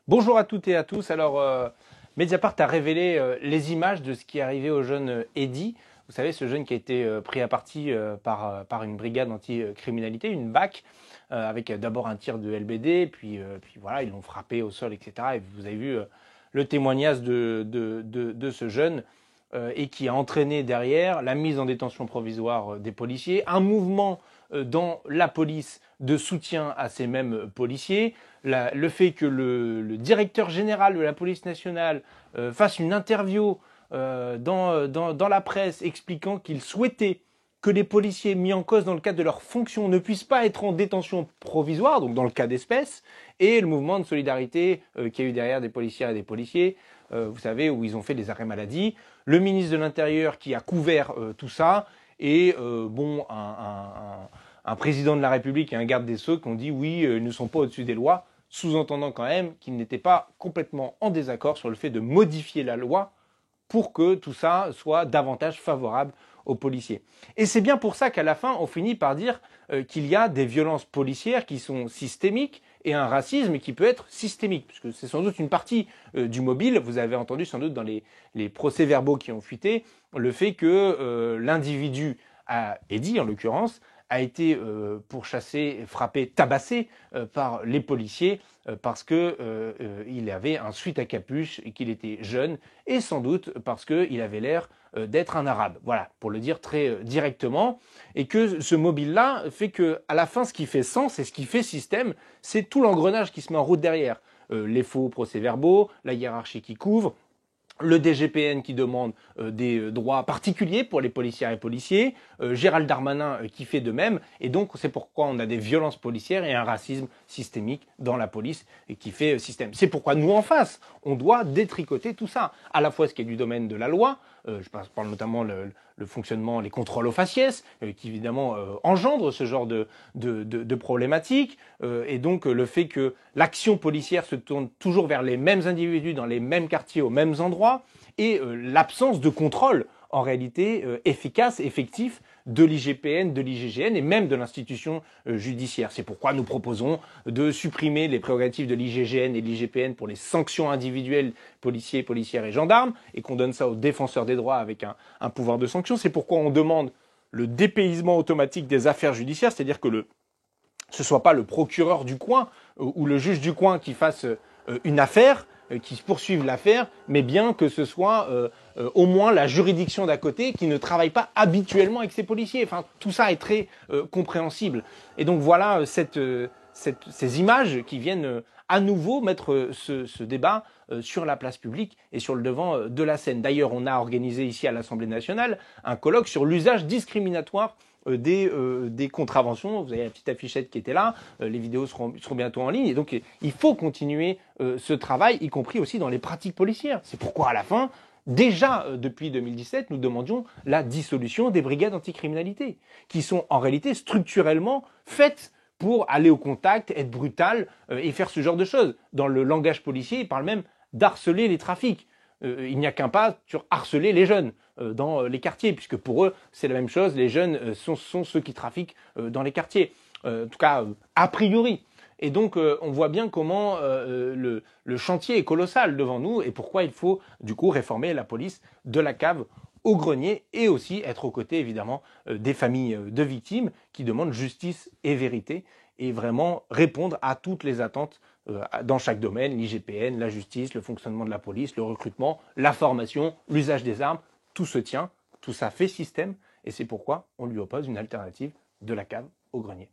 Bonjour à toutes et à tous. Alors, Mediapart a révélé les images de ce qui est arrivé au jeune Eddy. Vous savez, ce jeune qui a été pris à partie par une brigade anti-criminalité, une BAC, avec d'abord un tir de LBD, puis voilà, ils l'ont frappé au sol, etc. Et vous avez vu le témoignage de ce jeune et qui a entraîné derrière la mise en détention provisoire des policiers, un mouvement dans la police de soutien à ces mêmes policiers, le fait que le directeur général de la police nationale fasse une interview dans la presse expliquant qu'il souhaitait que les policiers mis en cause dans le cadre de leurs fonctions ne puissent pas être en détention provisoire, donc dans le cas d'espèce, et le mouvement de solidarité qu'il y a eu derrière des policières et des policiers, vous savez, où ils ont fait des arrêts maladie, le ministre de l'Intérieur qui a couvert tout ça, et un président de la République et un garde des Sceaux qui ont dit oui, ils ne sont pas au-dessus des lois, sous-entendant quand même qu'ils n'étaient pas complètement en désaccord sur le fait de modifier la loi pour que tout ça soit davantage favorable aux policiers. Et c'est bien pour ça qu'à la fin, on finit par dire qu'il y a des violences policières qui sont systémiques et un racisme qui peut être systémique, puisque c'est sans doute une partie du mobile. Vous avez entendu sans doute dans les procès-verbaux qui ont fuité le fait que l'individu, Eddy en l'occurrence, a été pourchassé, frappé, tabassé par les policiers parce qu'il avait un sweat à capuche et qu'il était jeune et sans doute parce qu'il avait l'air d'être un arabe. Voilà, pour le dire très directement. Et que ce mobile-là fait que, à la fin, ce qui fait sens et ce qui fait système, c'est tout l'engrenage qui se met en route derrière. Les faux procès-verbaux, la hiérarchie qui couvre, le DGPN qui demande des droits particuliers pour les policières et policiers, Gérald Darmanin qui fait de même, et donc c'est pourquoi on a des violences policières et un racisme systémique dans la police et qui fait système. C'est pourquoi nous en face, on doit détricoter tout ça, à la fois ce qui est du domaine de la loi, je parle notamment le fonctionnement, les contrôles aux faciès, qui évidemment engendrent ce genre de problématiques, et donc le fait que l'action policière se tourne toujours vers les mêmes individus, dans les mêmes quartiers, aux mêmes endroits, et l'absence de contrôle en réalité efficace, effectif de l'IGPN, de l'IGGN et même de l'institution judiciaire. C'est pourquoi nous proposons de supprimer les prérogatives de l'IGGN et de l'IGPN pour les sanctions individuelles policiers, policières et gendarmes et qu'on donne ça aux défenseurs des droits avec un pouvoir de sanction. C'est pourquoi on demande le dépaysement automatique des affaires judiciaires, c'est-à-dire que ce soit pas le procureur du coin ou le juge du coin qui fasse une affaire, qui poursuivent l'affaire, mais bien que ce soit au moins la juridiction d'à côté qui ne travaille pas habituellement avec ses policiers. Enfin, tout ça est très compréhensible. Et donc voilà ces images qui viennent à nouveau mettre ce débat sur la place publique et sur le devant de la scène. D'ailleurs, on a organisé ici à l'Assemblée nationale un colloque sur l'usage discriminatoire des contraventions. Vous avez la petite affichette qui était là, les vidéos seront bientôt en ligne. Et donc, il faut continuer ce travail, y compris aussi dans les pratiques policières. C'est pourquoi, à la fin, déjà depuis 2017, nous demandions la dissolution des brigades anticriminalité, qui sont en réalité structurellement faites pour aller au contact, être brutal et faire ce genre de choses. Dans le langage policier, il parle même d'harceler les trafics. Il n'y a qu'un pas sur harceler les jeunes dans les quartiers, puisque pour eux, c'est la même chose. Les jeunes sont ceux qui trafiquent dans les quartiers, en tout cas a priori. Et donc, on voit bien comment le chantier est colossal devant nous et pourquoi il faut du coup réformer la police de la cave au grenier et aussi être aux côtés évidemment des familles de victimes qui demandent justice et vérité et vraiment répondre à toutes les attentes dans chaque domaine, l'IGPN, la justice, le fonctionnement de la police, le recrutement, la formation, l'usage des armes, tout se tient, tout ça fait système et c'est pourquoi on lui oppose une alternative de la cave au grenier.